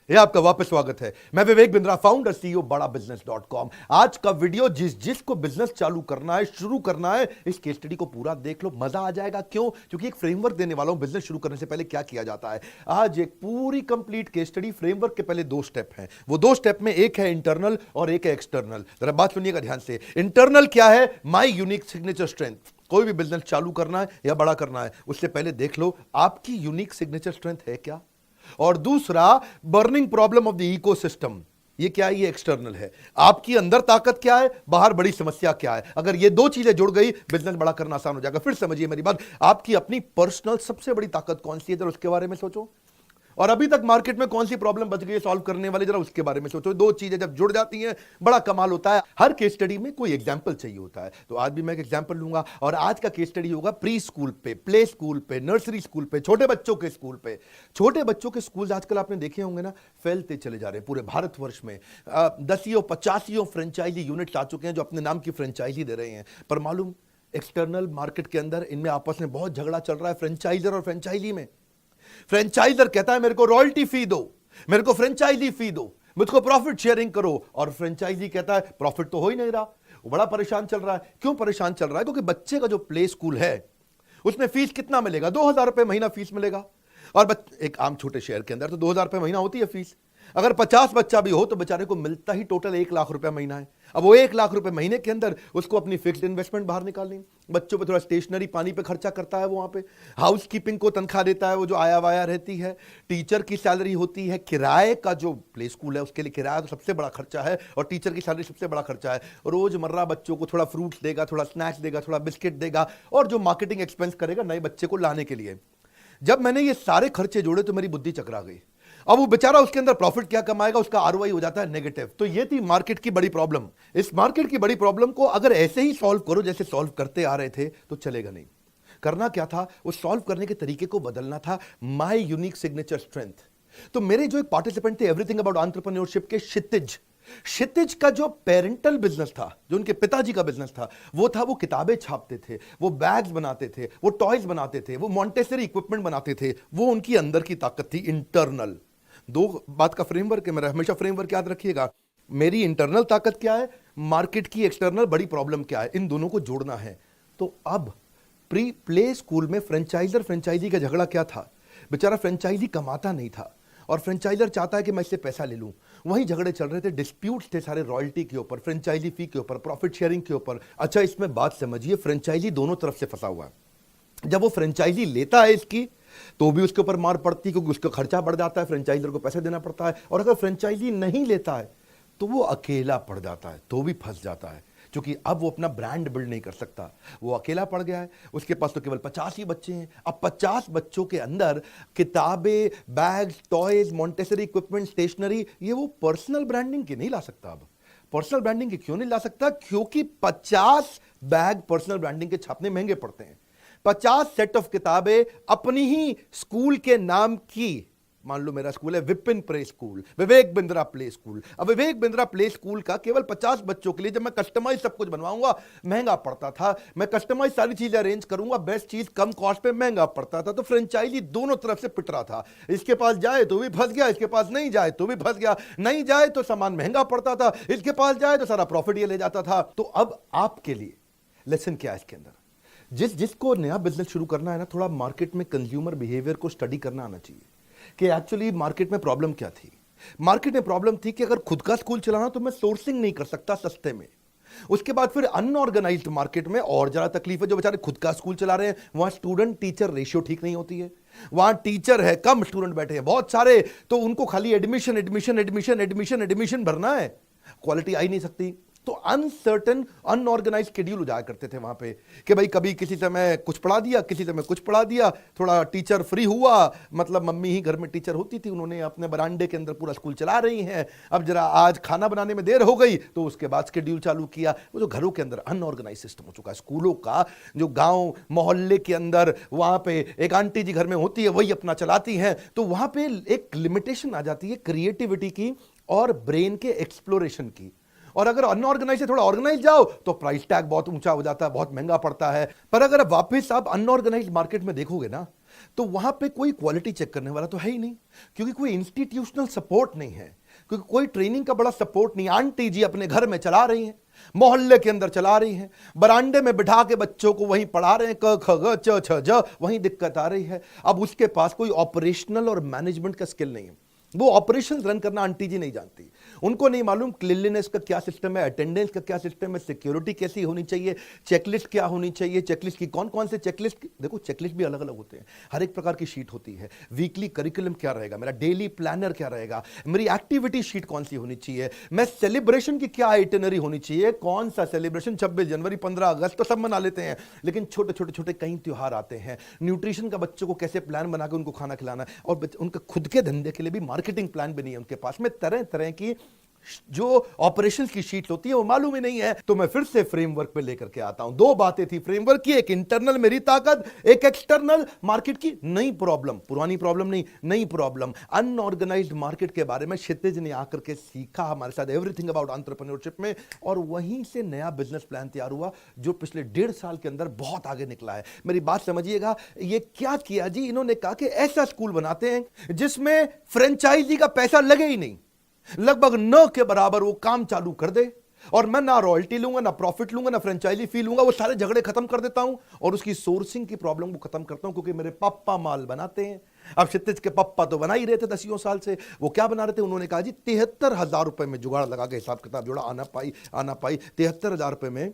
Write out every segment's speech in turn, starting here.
ये आपका वापस स्वागत है। मैं विवेक बिंद्रा, फाउंडर सीईओ बड़ा बिजनेस.com। आज का वीडियो जिसको बिजनेस चालू करना है, शुरू करना है, इस केस स्टडी को पूरा देख लो, मजा आ जाएगा। क्यों? क्योंकि एक फ्रेमवर्क देने वाला हूं बिजनेस शुरू करने से पहले क्या किया जाता है। आज एक पूरी कंप्लीट केस स्टडी। फ्रेमवर्क के पहले दो स्टेप हैं, वो दो स्टेप में एक है इंटरनल और एक है एक्सटर्नल। जरा बात सुनिएगा ध्यान से। इंटरनल क्या है? माई यूनिक सिग्नेचर स्ट्रेंथ। कोई भी बिजनेस चालू करना है या बड़ा करना है, उससे पहले देख लो आपकी यूनिक सिग्नेचर स्ट्रेंथ है क्या। और दूसरा, burning problem of the ecosystem. ये क्या है? ये एक्सटर्नल है। आपकी अंदर ताकत क्या है, बाहर बड़ी समस्या क्या है। अगर ये दो चीजें जुड़ गई, बिजनेस बड़ा करना आसान हो जाएगा। फिर समझिए मेरी बात। आपकी अपनी पर्सनल सबसे बड़ी ताकत कौन सी है, जरा उसके बारे में सोचो। और अभी तक मार्केट में कौन सी प्रॉब्लम बच गई है सॉल्व करने वाली, जरा उसके बारे में सोचो। दो चीजें जब जुड़ जाती हैं, बड़ा कमाल होता है। हर केस स्टडी में कोई एग्जांपल चाहिए होता है, तो आज भी मैं एक एग्जांपल लूंगा। और आज का केस स्टडी होगा प्री स्कूल पे, प्ले स्कूल पे, नर्सरी स्कूल पे, छोटे बच्चों के स्कूल पे। छोटे बच्चों के स्कूल आजकल आपने देखे होंगे ना, फैलते चले जा रहे हैं पूरे भारतवर्ष में। 10-50 फ्रेंचाइजी यूनिट्स आ चुके हैं जो अपने नाम की फ्रेंचाइजी दे रहे हैं। पर मालूम, एक्सटर्नल मार्केट के अंदर इनमें आपस में बहुत झगड़ा चल रहा है, फ्रेंचाइजर और फ्रेंचाइजी में। फ्रेंचाइजर कहता है मेरे को रॉयल्टी फी दो, मेरे को फ्रेंचाइजी फी दो, मुझको प्रॉफिट शेयरिंग करो। और फ्रेंचाइजी कहता है प्रॉफिट तो हो ही नहीं रहा। वो बड़ा परेशान चल रहा है। क्यों परेशान चल रहा है? क्योंकि बच्चे का जो प्ले स्कूल है उसमें फीस कितना मिलेगा? 2000 रुपए महीना फीस मिलेगा। और एक आम छोटे शहर के अंदर तो 2000 रुपए महीना होती है फीस। अगर 50 बच्चा भी हो तो बेचारे को मिलता ही टोटल 1 लाख रुपए महीना है। अब वो 1 लाख रुपए महीने के अंदर उसको अपनी फिक्स्ड इन्वेस्टमेंट बाहर निकालनी, बच्चों पे थोड़ा स्टेशनरी पानी पे खर्चा करता है, वो वहां पे हाउस कीपिंग को तनख्वाह देता है, वो जो आया वाया रहती है, टीचर की सैलरी होती है, किराए का जो प्ले स्कूल है उसके लिए किराया तो सबसे बड़ा खर्चा है, और टीचर की सैलरी सबसे बड़ा खर्चा है। रोजमर्रा बच्चों को थोड़ा फ्रूट्स देगा, थोड़ा स्नैक्स देगा, थोड़ा बिस्किट देगा, और जो मार्केटिंग एक्सपेंस करेगा नए बच्चे को लाने के लिए। जब मैंने ये सारे खर्चे जोड़े तो मेरी बुद्धि चकरा गई। अब वो बेचारा उसके अंदर प्रॉफिट क्या कमाएगा, उसका आरओआई हो जाता है नेगेटिव। तो ये थी मार्केट की बड़ी प्रॉब्लम। इस मार्केट की बड़ी प्रॉब्लम को अगर ऐसे ही सॉल्व करो जैसे सॉल्व करते आ रहे थे तो चलेगा नहीं। करना क्या था? वो सॉल्व करने के तरीके को बदलना था। My unique signature strength. तो मेरे जो एक पार्टिसिपेंट थे एवरीथिंग अबाउट एंटरप्रेन्योरशिप के, क्षितिज का जो पेरेंटल बिजनेस था, जो उनके पिताजी का बिजनेस था, वो किताबें छापते थे, वो बैग्स बनाते थे, वो टॉयज बनाते थे, वो मॉन्टेसरी इक्विपमेंट बनाते थे। वो उनकी अंदर की ताकत थी इंटरनल। दो बात का फ्रेमवर्क है मेरा, हमेशा फ्रेमवर्क याद रखिएगा। मेरी इंटरनल ताकत क्या है, मार्केट की एक्सटर्नल बड़ी प्रॉब्लम क्या है, इन दोनों को जोड़ना है। तो अब प्ले स्कूल में फ्रेंचाइजी का झगड़ा क्या था? बेचारा फ्रेंचाइजी कमाता नहीं था और फ्रेंचाइजर चाहता है कि मैं इससे पैसा ले लूं। वहीं झगड़े चल रहे थे, डिस्प्यूट्स थे सारे रॉयल्टी के ऊपर, फ्रेंचाइजी फी के ऊपर, प्रॉफिट शेयरिंग के ऊपर। अच्छा, इसमें बात समझिए, फ्रेंचाइजी दोनों तरफ से फंसा हुआ है। जब वो फ्रेंचाइजी लेता है इसकी, तो भी उसके ऊपर मार पड़ती है, क्योंकि उसका खर्चा बढ़ जाता है, फ्रेंचाइजर को पैसे देना पड़ता है। और अगर फ्रेंचाइजी नहीं लेता है तो वो अकेला पड़ जाता है, तो भी फंस जाता है, क्योंकि अब वो अपना ब्रांड बिल्ड नहीं कर सकता। वो अकेला पड़ गया है, उसके पास तो केवल 50 ही बच्चे हैं। अब 50 बच्चों के अंदर किताबें, bags, toys, Montessori equipment, stationery, ये वो पर्सनल ब्रांडिंग की नहीं ला सकता। अब पर्सनल ब्रांडिंग की क्यों नहीं ला सकता? क्योंकि 50 बैग पर्सनल ब्रांडिंग के छापने महंगे पड़ते हैं। 50 सेट ऑफ किताबें अपनी ही स्कूल के नाम की, मान लो मेरा स्कूल है Vipin play school, Vivek Bindra play school. अब विवेक बिंद्रा प्ले स्कूल का केवल 50 बच्चों के लिए जब मैं कस्टमाइज सब कुछ बनवाऊंगा, महंगा पड़ता था। मैं कस्टमाइज सारी चीजें अरेंज करूंगा, बेस्ट चीज कम कॉस्ट पे, महंगा पड़ता था। तो फ्रेंचाइजी दोनों तरफ से पिट रहा था। इसके पास जाए तो भी फंस गया, इसके पास नहीं जाए तो भी फंस गया। नहीं जाए तो सामान महंगा पड़ता था, इसके पास जाए तो सारा प्रॉफिट ये ले जाता था। तो अब आपके लिए लेसन क्या है इसके अंदर? जिसको नया बिजनेस शुरू करना है ना, थोड़ा मार्केट में कंज्यूमर बिहेवियर को स्टडी करना आना चाहिए कि एक्चुअली मार्केट में प्रॉब्लम क्या थी। मार्केट में प्रॉब्लम थी कि अगर खुद का स्कूल चलाना तो मैं सोर्सिंग नहीं कर सकता सस्ते में। उसके बाद फिर अनऑर्गेनाइज्ड मार्केट में और ज्यादा तकलीफ है। जो बेचारे खुद का स्कूल चला रहे हैं, वहां स्टूडेंट टीचर रेशियो ठीक नहीं होती है। वहां टीचर है, कम स्टूडेंट बैठे हैं बहुत सारे, तो उनको खाली admission admission admission admission admission भरना है, क्वालिटी आ ही नहीं सकती। तो अनसर्टन, अनऑर्गेनाइज शेड्यूल हो जाया करते थे वहां पे कि भाई कभी किसी समय कुछ पढ़ा दिया, किसी समय कुछ पढ़ा दिया, थोड़ा टीचर फ्री हुआ, मतलब मम्मी ही घर में टीचर होती थी, उन्होंने अपने बरांडे के अंदर पूरा स्कूल चला रही हैं। अब जरा आज खाना बनाने में देर हो गई तो उसके बाद शेड्यूल चालू किया। वो जो घरों के अंदर अनऑर्गेनाइज सिस्टम हो चुका है स्कूलों का, जो गांव मोहल्ले के अंदर वहां पे एक आंटी जी घर में होती है, वही अपना चलाती हैं, तो वहां पे एक लिमिटेशन आ जाती है क्रिएटिविटी की और ब्रेन के एक्सप्लोरेशन की। और अगर अनऑर्गेनाइज से थोड़ा ऑर्गेनाइज जाओ तो प्राइस टैग बहुत ऊंचा हो जाता है, बहुत महंगा पड़ता है। पर अगर वापस आप अनऑर्गेनाइज मार्केट में देखोगे ना, तो वहां पे कोई क्वालिटी चेक करने वाला तो है ही नहीं, क्योंकि कोई इंस्टीट्यूशनल सपोर्ट नहीं है, क्योंकि कोई ट्रेनिंग का बड़ा सपोर्ट नहीं। आंटी जी अपने घर में चला रही हैं, मोहल्ले के अंदर चला रही हैं, बरांडे में बिठा के बच्चों को वहीं पढ़ा रहे हैं, क ख ग च छ ज, वहीं दिक्कत आ रही है। अब उसके पास कोई ऑपरेशनल और मैनेजमेंट का स्किल नहीं है, वो ऑपरेशन रन करना आंटी जी नहीं जानती, उनको नहीं मालूम क्लीनलीनेस का क्या सिस्टम है, अटेंडेंस का क्या सिस्टम है, सिक्योरिटी कैसी होनी चाहिए, चेकलिस्ट क्या होनी चाहिए, चेकलिस्ट की कौन कौन से चेकलिस्ट, देखो चेकलिस्ट भी अलग अलग होते हैं, हर एक प्रकार की शीट होती है, वीकली करिकुलम क्या रहेगा, मेरा डेली प्लानर क्या रहेगा, मेरी एक्टिविटी शीट कौन सी होनी चाहिए, मैं सेलिब्रेशन की क्या आइटिनरी होनी चाहिए, कौन सा सेलिब्रेशन 26 जनवरी 15 अगस्त तो सब मना लेते हैं, लेकिन छोटे छोटे छोटे कई त्योहार आते हैं, न्यूट्रिशन का बच्चों को कैसे प्लान बना के उनको खाना खिलाना है, और उनके खुद के धंधे के लिए भी मार्केटिंग प्लान भी नहीं है उनके पास में, तरह तरह की जो ऑपरेशंस की शीट होती है वो मालूम ही नहीं है। तो मैं फिर से फ्रेमवर्क पे लेकर के आता हूं, दो बातें थी फ्रेमवर्क की, एक इंटरनल मेरी ताकत, एक एक्सटर्नल मार्केट की नई प्रॉब्लम, पुरानी प्रॉब्लम नहीं, नई प्रॉब्लम, अनऑर्गेनाइज्ड मार्केट के बारे में क्षितिज ने आकर के सीखा हमारे साथ एवरीथिंग अबाउट एंटरप्रेन्योरशिप में, और वहीं से नया बिजनेस प्लान तैयार हुआ जो पिछले 1.5 साल के अंदर बहुत आगे निकला है। मेरी बात समझिएगा, ये क्या किया जी, इन्होंने कहा कि ऐसा स्कूल बनाते हैं जिसमें फ्रेंचाइजी का पैसा लगे ही नहीं, लगभग न के बराबर वो काम चालू कर दे, और मैं ना रॉयल्टी लूंगा, ना प्रॉफिट लूंगा, ना फ्रेंचाइजी फी लूंगा, वो सारे झगड़े खत्म कर देता हूं और उसकी सोर्सिंग की प्रॉब्लम को खत्म करता हूं, क्योंकि मेरे पापा माल बनाते हैं। अब क्षितिज के पापा तो बना ही रहे थे 10 साल से, वो क्या बना रहे थे, उन्होंने कहा जी 73,000 रुपए में जुगाड़ लगा के हिसाब किताब जोड़ा, आना पाई 73,000 रुपए में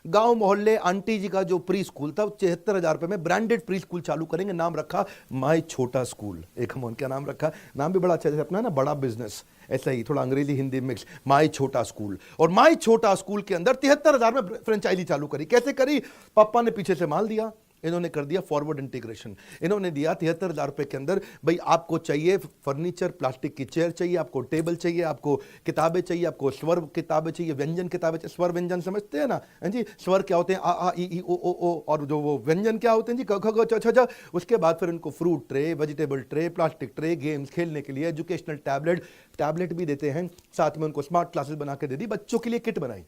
गांव मोहल्ले आंटी जी का जो प्री स्कूल था, 73,000 रुपए में ब्रांडेड प्री स्कूल चालू करेंगे, नाम रखा माई छोटा स्कूल। एक हम उनका नाम रखा, नाम भी बड़ा अच्छा जैसे अपना ना बड़ा बिजनेस, ऐसा ही थोड़ा अंग्रेजी हिंदी मिक्स, माई छोटा स्कूल। और माई छोटा स्कूल के अंदर 73,000 में फ्रेंचाइजी चालू करी। कैसे करी, पापा ने पीछे से माल दिया, इन्होंने कर दिया फॉरवर्ड इंटीग्रेशन, इन्होंने दिया 73,000 रुपए के अंदर, भाई आपको चाहिए फर्नीचर, प्लास्टिक की चेयर चाहिए, आपको टेबल चाहिए, आपको किताबें चाहिए, आपको स्वर किताबें चाहिए, व्यंजन किताबें चाहिए, स्वर व्यंजन समझते हैं ना जी, स्वर क्या होते हैं, आ ई ओ ओ, और जो वो व्यंजन क्या होते हैं जी, क ख ग छ छ। उसके बाद फिर इनको fruit tray, vegetable tray, plastic tray, games खेलने के लिए, एजुकेशनल टैबलेट भी देते हैं, साथ में उनको स्मार्ट क्लासेस बना के दे दी, बच्चों के लिए किट बनाई।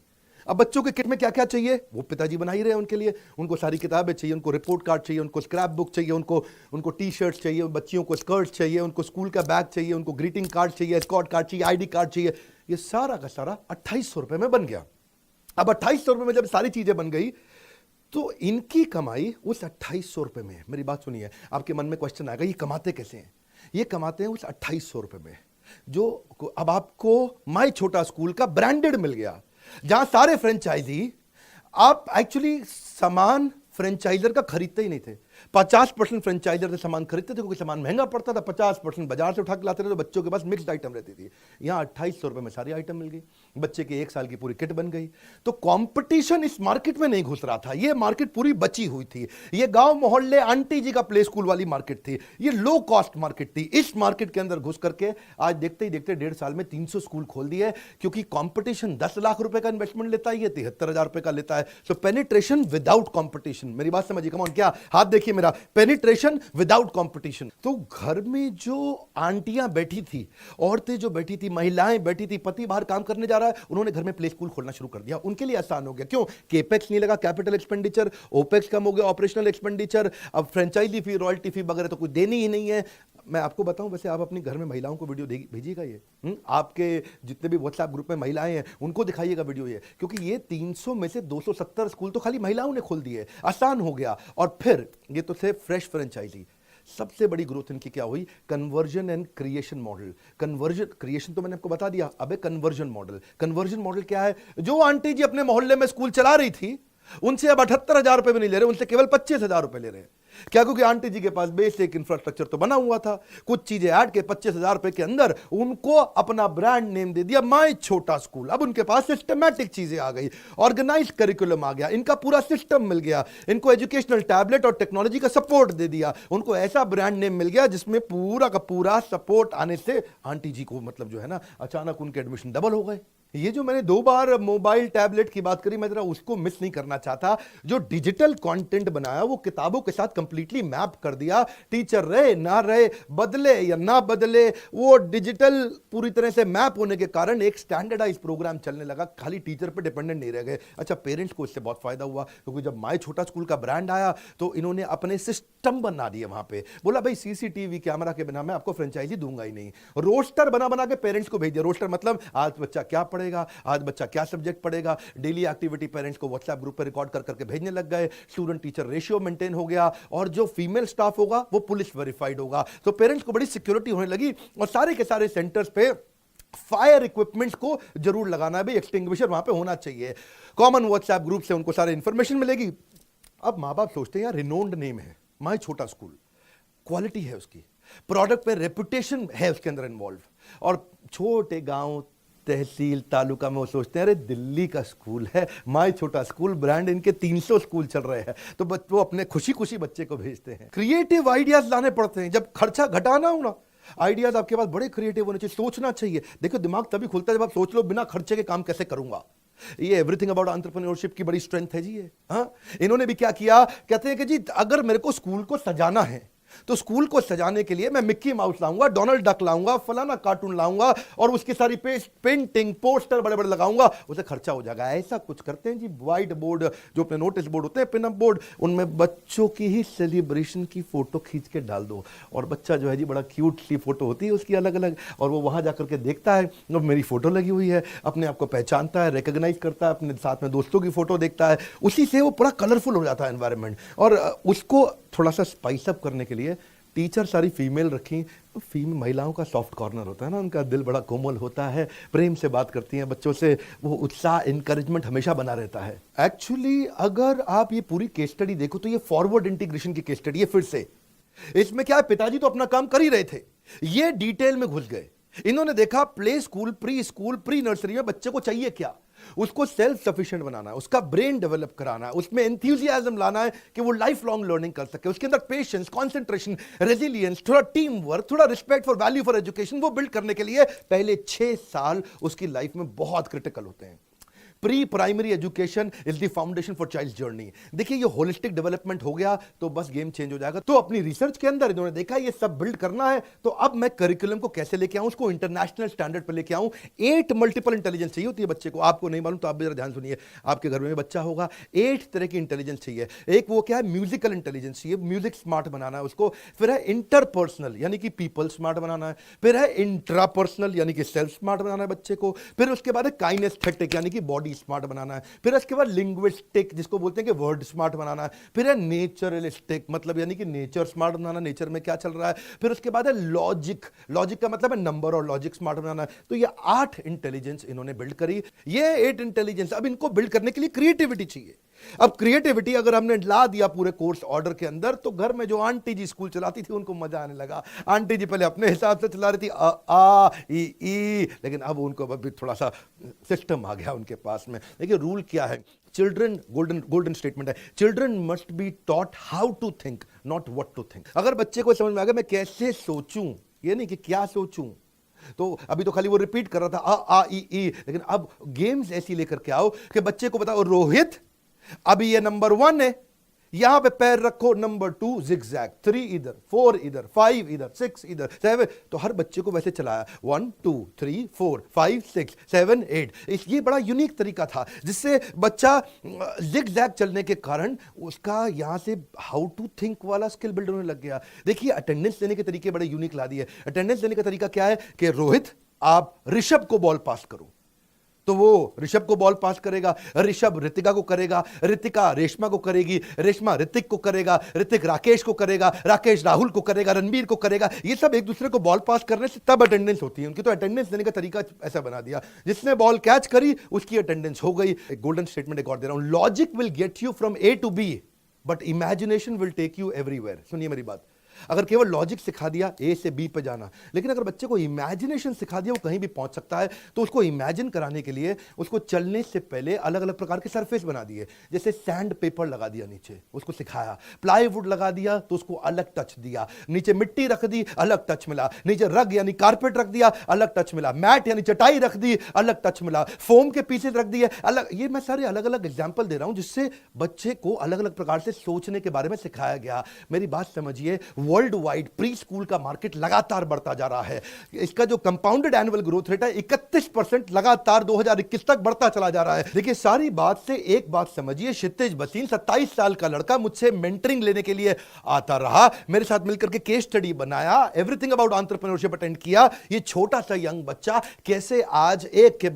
अब बच्चों के किट में क्या क्या चाहिए वो पिताजी बना ही रहे हैं उनके लिए, उनको सारी किताबें चाहिए, उनको रिपोर्ट कार्ड चाहिए, उनको स्क्रैप बुक चाहिए, उनको टी शर्ट चाहिए, बच्चियों को स्कर्ट चाहिए, उनको स्कूल का बैग चाहिए, उनको ग्रीटिंग कार्ड चाहिए, स्कॉट कार्ड चाहिए, आईडी कार्ड चाहिए। ये सारा का सारा 2800 रुपए में बन गया। अब 2800 रुपए में जब सारी चीजें बन गई तो इनकी कमाई उस 2800 रुपए में, मेरी बात सुनिए, आपके मन में क्वेश्चन आएगा ये कमाते कैसे हैं, ये कमाते हैं उस 2800 रुपए में, जो अब आपको माई छोटा स्कूल का ब्रांडेड मिल गया, जहां सारे फ्रेंचाइजी आप एक्चुअली सामान फ्रेंचाइजर का खरीदते ही नहीं थे, 50% फ्रेंचाइजर से सामान खरीदते थे क्योंकि सामान महंगा पड़ता था, 50% बाजार से उठा के लाते थे, तो बच्चों के पास मिक्स्ड आइटम रहती थी। यहाँ 2800 रुपए में सारी आइटम मिल गई, बच्चे के 1 साल की पूरी किट बन गई। तो कंपटीशन इस मार्केट में नहीं घुस रहा था, ये मार्केट पूरी बची हुई थी, ये गांव मोहल्ले आंटी जी का प्ले स्कूल वाली मार्केट थी, ये लो कॉस्ट मार्केट थी। इस मार्केट के अंदर घुस करके आज देखते ही देखते 1.5 साल में 300 स्कूल खोल दिए, क्योंकि कॉम्पिटिशन 10 लाख रुपए का इन्वेस्टमेंट लेता है, ये 73,000 रुपए का लेता है। सो पेनिट्रेशन विदाउट कॉम्पिटिशन, मेरी बात समझिए, कम ऑन, क्या हाथ देखिए मेरा, पेनिट्रेशन विदाउट कंपटीशन। तो घर में जो आंटियां बैठी थी, औरतें जो बैठी थी, महिलाएं बैठी थी, पति बाहर काम करने जा रहा है, उन्होंने घर में प्ले स्कूल खोलना शुरू कर दिया, उनके लिए आसान हो गया। क्यों, केपेक्स नहीं लगा, कैपिटल एक्सपेंडिचर, ओपेक्स कम हो गया, ऑपरेशनल एक्सपेंडिचर, अब फ्रेंचाइजी फी, रॉयल्टी फी वगैरह तो कुछ देनी ही नहीं है। मैं आपको बताऊं, वैसे आप अपने घर में महिलाओं को वीडियो भेजिएगा, ये आपके जितने भी व्हाट्सएप ग्रुप में महिलाएं हैं उनको दिखाइएगा वीडियो ये, क्योंकि ये 300 में से 270 स्कूल तो खाली महिलाओं ने खोल दिए, आसान हो गया। और फिर ये तो थे फ्रेश फ्रेंचाइजी, सबसे बड़ी ग्रोथ इनकी क्या हुई, conversion and creation model. Conversion creation तो मैंने आपको बता दिया, अब कन्वर्जन मॉडल। कन्वर्जन मॉडल क्या है, जो आंटी जी अपने मोहल्ले में स्कूल चला रही थी उनसे अब 78,000 रुपए भी नहीं ले रहे, उनसे केवल 25,000 रुपए ले रहे हैं। क्या, क्योंकि आंटी जी के पास बेसिक इंफ्रास्ट्रक्चर तो बना हुआ था, कुछ चीजें ऐड के 25,000 रुपए के अंदर उनको अपना ब्रांड नेम दे दिया, माई छोटा स्कूल। अब उनके पास सिस्टमैटिक चीजें आ गई, ऑर्गेनाइज करिकुलम आ गया, इनका पूरा सिस्टम मिल गया, इनको एजुकेशनल टैबलेट और टेक्नोलॉजी का सपोर्ट दे दिया, उनको ऐसा ब्रांड नेम मिल गया जिसमें पूरा का पूरा सपोर्ट आने से आंटी जी को मतलब जो है ना, अचानक उनके एडमिशन डबल हो गए। ये जो मैंने 2 बार मोबाइल टैबलेट की बात करी, मैं जरा उसको मिस नहीं करना चाहता। जो डिजिटल कंटेंट बनाया वो किताबों के साथ कंप्लीटली मैप कर दिया। टीचर रहे ना रहे, बदले या ना बदले, वो डिजिटल पूरी तरह से मैप होने के कारण एक स्टैंडर्डाइज प्रोग्राम चलने लगा, खाली टीचर पर डिपेंडेंट नहीं रह गए। अच्छा, पेरेंट्स को इससे बहुत फायदा हुआ, क्योंकि जब माय छोटा स्कूल का ब्रांड आया तो इन्होंने अपने सिस्टम बना दिए वहां पे। बोला भाई सीसीटीवी कैमरा के बिना मैं आपको फ्रेंचाइजी दूंगा ही नहीं। रोस्टर बना बना के पेरेंट्स को भेज दिया। रोस्टर मतलब आज बच्चा क्या पढ़ेगा, आज बच्चा क्या सब्जेक्ट पढ़ेगा, डेली एक्टिविटी पेरेंट्स को व्हाट्सएप ग्रुप पर रिकॉर्ड कर करके भेजने लग गए। स्टूडेंट टीचर रेशियो मेंटेन हो गया, और जो फीमेल स्टाफ होगा वो पुलिस वेरीफाइड होगा। तो पेरेंट्स को बड़ी सिक्योरिटी होने लगी, और सारे के सारे सेंटर्स पे फायर इक्विपमेंट्स को जरूर लगाना है भाई, एक्सटिंग्विशर वहां पे होना चाहिए। कॉमन व्हाट्सएप ग्रुप से उनको सारे इंफॉर्मेशन मिलेगी। अब मां बाप सोचते हैं यार रिनोन्ड नेम है, माय छोटा स्कूल, क्वालिटी है उसकी, प्रोडक्ट पे रेपुटेशन है उसके अंदर इन्वॉल्व, और छोटे गांव तहसील तालुका में वो सोचते हैं अरे दिल्ली का स्कूल है, माय छोटा स्कूल ब्रांड, इनके 300 स्कूल चल रहे हैं, तो वो अपने खुशी खुशी बच्चे को भेजते हैं। क्रिएटिव आइडियाज लाने पड़ते हैं, जब खर्चा घटाना हो ना, आइडियाज आपके पास बड़े क्रिएटिव होने चाहिए, सोचना चाहिए। देखो दिमाग तभी खुलता है जब आप सोच लो बिना खर्चे के काम कैसे करूंगा। ये एवरीथिंग अबाउट एंटरप्रेन्योरशिप की बड़ी स्ट्रेंथ है जी ये। हाँ, इन्होंने भी क्या किया, कहते हैं कि जी अगर मेरे को स्कूल को सजाना है तो स्कूल को सजाने के लिए मैं मिक्की माउस लाऊंगा, डोनाल्ड डक लाऊंगा, फलाना कार्टून लाऊंगा, और उसकी सारी पेंटिंग पोस्टर बड़े बड़े लगाऊंगा, उसे खर्चा हो जाएगा। ऐसा कुछ करते हैं जी। व्हाइट बोर्ड जो अपने नोटिस बोर्ड होते हैं, पिन अप बोर्ड, उनमें बच्चों की ही सेलिब्रेशन की फोटो खींच के डाल दो, और बच्चा जो है जी बड़ा क्यूट सी फोटो होती है उसकी अलग अलग, और वो वहां जाकर के देखता है अब मेरी फोटो लगी हुई है, अपने आप को पहचानता है, रिकॉग्नाइज करता है, अपने साथ में दोस्तों की फोटो देखता है, उसी से वो पूरा कलरफुल हो जाता है एनवायरनमेंट। और उसको थोड़ा सा स्पाइस अप करने के लिए टीचर सारी फीमेल रखी। तो फीमेल महिलाओं का सॉफ्ट कॉर्नर होता है ना, उनका दिल बड़ा कोमल होता है, प्रेम से बात करती हैं बच्चों से, वो उत्साह इनकरेजमेंट हमेशा बना रहता है। एक्चुअली अगर आप ये पूरी केस स्टडी देखो तो ये फॉरवर्ड इंटीग्रेशन की केस स्टडी है। फिर से इसमें क्या है, पिताजी तो अपना काम कर ही रहे थे, ये डिटेल में घुस गए। इन्होंने देखा प्ले स्कूल, प्री नर्सरी में बच्चे को चाहिए क्या, उसको सेल्फ सफिशिएंट बनाना है, उसका ब्रेन डेवलप कराना है, उसमें एंथुसियाज्म लाना है कि वो लाइफ लॉन्ग लर्निंग कर सके, उसके अंदर पेशेंस, कंसंट्रेशन, रेजिलियंस, थोड़ा टीम वर्क, थोड़ा respect for value for education, वो बिल्ड करने के लिए पहले 6 साल उसकी लाइफ में बहुत क्रिटिकल होते हैं। Pre primary education is the foundation for child journey. देखिए ये होलिस्टिक डेवलपमेंट हो गया तो बस गेम चेंज हो जाएगा। तो अपनी रिसर्च के अंदर इन्होंने देखा ये सब बिल्ड करना है, तो अब मैं करिकुलम को कैसे लेके आऊं, उसको इंटरनेशनल स्टैंडर्ड पर लेके आऊं। 8 मल्टीपल इंटेलिजेंस चाहिए होती है बच्चे को, आपको नहीं मालूम तो आप भी जरा ध्यान सुनिए, आपके घर में बच्चा होगा, 8 तरह की इंटेलिजेंस चाहिए। एक वो क्या है, म्यूजिकल इंटेलिजेंस चाहिए, म्यूजिक स्मार्ट बनाना है उसको। फिर है इंटरपर्सनल यानी कि पीपल स्मार्ट बनाना है। फिर है इंट्रापर्सनल यानी कि सेल्फ स्मार्ट बनाना है बच्चे को। फिर उसके बाद है काइनेस्थेटिक यानी कि बॉडी स्मार्ट बनाना है। फिर इसके बाद लिंग्विस्टिक जिसको बोलते हैं कि वर्ड स्मार्ट बनाना है। फिर है नेचरलिस्टिक मतलब यानी कि नेचर स्मार्ट बनाना, नेचर में क्या चल रहा है। फिर उसके बाद है लॉजिक, लॉजिक का मतलब है नंबर और लॉजिक स्मार्ट बनाना है। तो ये 8 इंटेलिजेंस इन्होंने बिल्ड करी। ये 8 इंटेलिजेंस, अब इनको बिल्ड करने के लिए क्रिएटिविटी चाहिए। अब क्रिएटिविटी अगर हमने ला दिया पूरे कोर्स ऑर्डर के अंदर, तो घर में जो आंटी जी स्कूल चलाती थी उनको मजा आने लगा। आंटी जी पहले अपने हिसाब से चला रही थी आ ई, लेकिन अब उनको अभी थोड़ा सा सिस्टम आ गया उनके पास में। देखिए रूल क्या है, चिल्ड्रन, गोल्डन स्टेटमेंट है, children must be taught how to think not what to think. अगर बच्चे को समझ में आ गया मैं कैसे सोचूं, ये नहीं कि क्या सोचूं, तो अभी तो खाली वो रिपीट कर रहा था आ ई, लेकिन अब गेम्स ऐसी लेकर के आओ कि बच्चे को बताओ रोहित अभी ये नंबर 1 है, यहां पे पैर रखो, नंबर 2 जिगजैग, 3 इधर, 4 इधर, 5 इधर, 6 इधर, 7। तो हर बच्चे को वैसे चलाया 1 2 3 4 5 6 7 8। ये बड़ा यूनिक तरीका था जिससे बच्चा जिगजैग चलने के कारण उसका यहां से हाउ टू थिंक वाला स्किल बिल्ड होने लग गया। देखिए अटेंडेंस देने के तरीके बड़े यूनिक ला दिए। अटेंडेंस देने का तरीका क्या है कि रोहित आप ऋषभ को बॉल पास करो, तो वो ऋषभ को बॉल पास करेगा, ऋषभ रितिका को करेगा, रितिका रेशमा को करेगी, रेशमा ऋतिक को करेगा, ऋतिक राकेश को करेगा, राकेश राहुल को करेगा, रणबीर को करेगा। ये सब एक दूसरे को बॉल पास करने से तब अटेंडेंस होती है उनकी। तो अटेंडेंस देने का तरीका ऐसा बना दिया, जिसने बॉल कैच करी उसकी अटेंडेंस हो गई। एक गोल्डन स्टेटमेंट एक और दे रहा हूं, logic will get you from A to B but imagination will take you everywhere. सुनिए मेरी बात, अगर केवल लॉजिक सिखा दिया ए से बी पे जाना, लेकिन अगर बच्चे को इमेजिनेशन सिखा दिया वो कहीं भी पहुंच सकता है। तो उसको इमेजिन कराने के लिए उसको चलने से पहले अलग अलग प्रकार के सरफेस बना दिए, जैसे सैंड पेपर लगा दिया नीचे, उसको सिखाया, प्लाईवुड लगा दिया तो उसको अलग टच दिया, नीचे मिट्टी रख दी अलग टच मिला, नीचे रग यानी कारपेट रख दिया अलग टच मिला, मैट यानी चटाई रख दी अलग टच मिला, फोम के पीछे रख दिए अलग। ये मैं सारे अलग अलग एग्जाम्पल दे रहा हूं जिससे बच्चे को अलग अलग प्रकार से सोचने के बारे में सिखाया गया। मेरी बात समझिए, वर्ल्ड वाइड प्री स्कूल का मार्केट लगातार बढ़ता जा रहा है। इसका जो कंपाउंडेड एनुअल ग्रोथ रेट है 31% लगातार 2021 तक बढ़ता चला जा रहा है। देखिए, सारी बात से एक बात समझिए, क्षितिज भसीन 27 साल का लड़का मुझसे मेंटरिंग लेने के लिए आता रहा, मेरे साथ मिलकर के केस स्टडी बनाया, एवरीथिंग अबाउट एंटरप्रेन्योरशिप अटेंड किया। ये छोटा सा यंग बच्चा कैसे आज एक के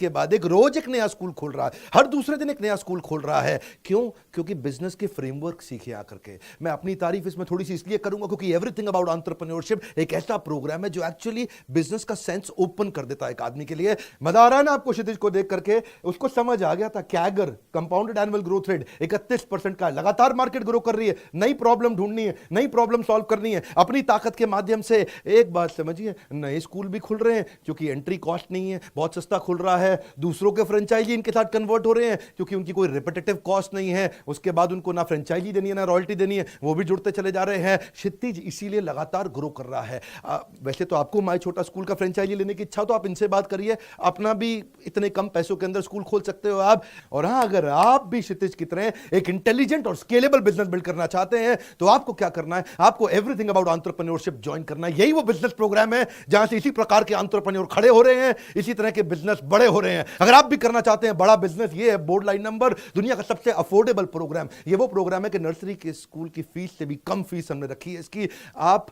बाद एक रोज एक नया स्कूल खोल रहा है, हर दूसरे दिन एक नया स्कूल खोल रहा है। क्यों? क्योंकि बिजनेस के फ्रेमवर्क सीखे आकर के। मैं अपनी तारीफ इसमें थोड़ी सी इसलिए करूंगा क्योंकि एवरीथिंग अबाउट एंटरप्रेन्योरशिप एक ऐसा प्रोग्राम है जो एक्चुअली बिजनेस का सेंस ओपन कर देता है एक आदमी के लिए। मजा आ रहा है ना आपको क्षितिज को देख करके? उसको समझ आ गया था CAGR compounded annual growth rate 31% का, लगातार मार्केट ग्रो कर रही है, नई प्रॉब्लम ढूंढनी है, नई प्रॉब्लम सॉल्व करनी है अपनी ताकत के माध्यम से। एक बात समझिए, नए स्कूल भी खुल रहे हैं क्योंकि एंट्री कॉस्ट नहीं है, बहुत सस्ता खुल रहा है। दूसरों के फ्रेंचाइजी इनके साथ कन्वर्ट हो रहे हैं क्योंकि उनकी कोई रिपीटेटिव कॉस्ट नहीं है, उसके बाद उनको ना फ्रेंचाइजी देनी है ना रॉयल्टी देनी है, वो भी जुड़ते चले जा रहे हैं। क्षितिज इसीलिए लगातार ग्रो कर रहा है। वैसे तो आपको माय छोटा स्कूल का फ्रेंचाइजी लेने की इच्छा हो तो आप इनसे बात करिए, अपना भी इतने कम पैसों के अंदर स्कूल खोल सकते हो आप। और हां, अगर आप भी क्षितिज की तरह एक इंटेलिजेंट और स्केलेबल बिजनेस बिल्ड करना चाहते हैं तो आपको क्या करना है? आपको एवरीथिंग अबाउट एंटरप्रेन्योरशिप ज्वाइन करना है। यही वो बिजनेस प्रोग्राम है जहां से इसी प्रकार के एंटरप्रेन्योर खड़े हो रहे हैं, इसी तरह के बिजनेस बड़े हो रहे हैं। अगर आप भी करना चाहते हैं बड़ा बिजनेस, ये है बोर्ड लाइन नंबर, दुनिया का सबसे अफोर्डेबल प्रोग्राम। ये वो प्रोग्राम है कि नर्सरी के स्कूल की फीस से भी कम फीस हमने रखी है इसकी। आप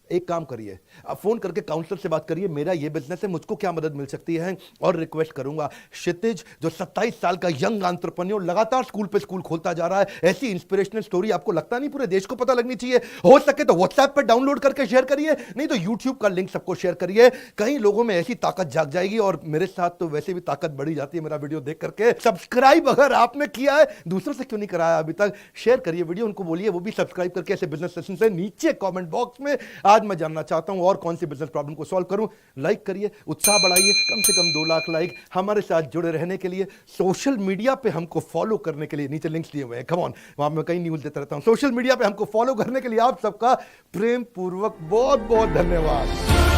एक काम करिए, आप फोन करके काउंसलर से बात करिए, मेरा ये बिजनेस है, मुझको क्या मदद मिल सकती है। और रिक्वेस्ट करूंगा, क्षितिज जो 27 साल का यंग एंटरप्रेन्योर लगातार स्कूल पे स्कूल खोलता जा रहा है, ऐसी इंस्पिरेशनल स्टोरी आपको लगता नहीं पूरे देश को पता लगनी चाहिए? हो सके तो व्हाट्सएप पर डाउनलोड करके शेयर करिए, नहीं तो यूट्यूब का लिंक सबको शेयर करिए। कई लोगों में ऐसी ताकत जाग जाएगी और मेरे साथ तो वैसे भी ताकत बढ़ी जाती है मेरा वीडियो देख करके। सब्सक्राइब अगर आपने किया है, दूसरों से क्यों नहीं कराया अभी तक, शेयर करिए वीडियो, उनको बोलिए वो भी सब्सक्राइब करके ऐसे बिजनेस सेशन से नीचे कमेंट बॉक्स में आज मैं जानना चाहता हूं और कौन सी बिजनेस प्रॉब्लम को सॉल्व करूं। लाइक करिए, उत्साह बढ़ाइए, कम से कम 2 लाख लाइक। हमारे साथ जुड़े रहने के लिए सोशल मीडिया पे हमको फॉलो करने के लिए नीचे लिंक्स दिए हुए हैं, कम ऑन, वहां मैं कई न्यूज़ देता रहता हूं। सोशल मीडिया पे हमको फॉलो करने के लिए आप सबका प्रेम पूर्वक बहुत बहुत धन्यवाद।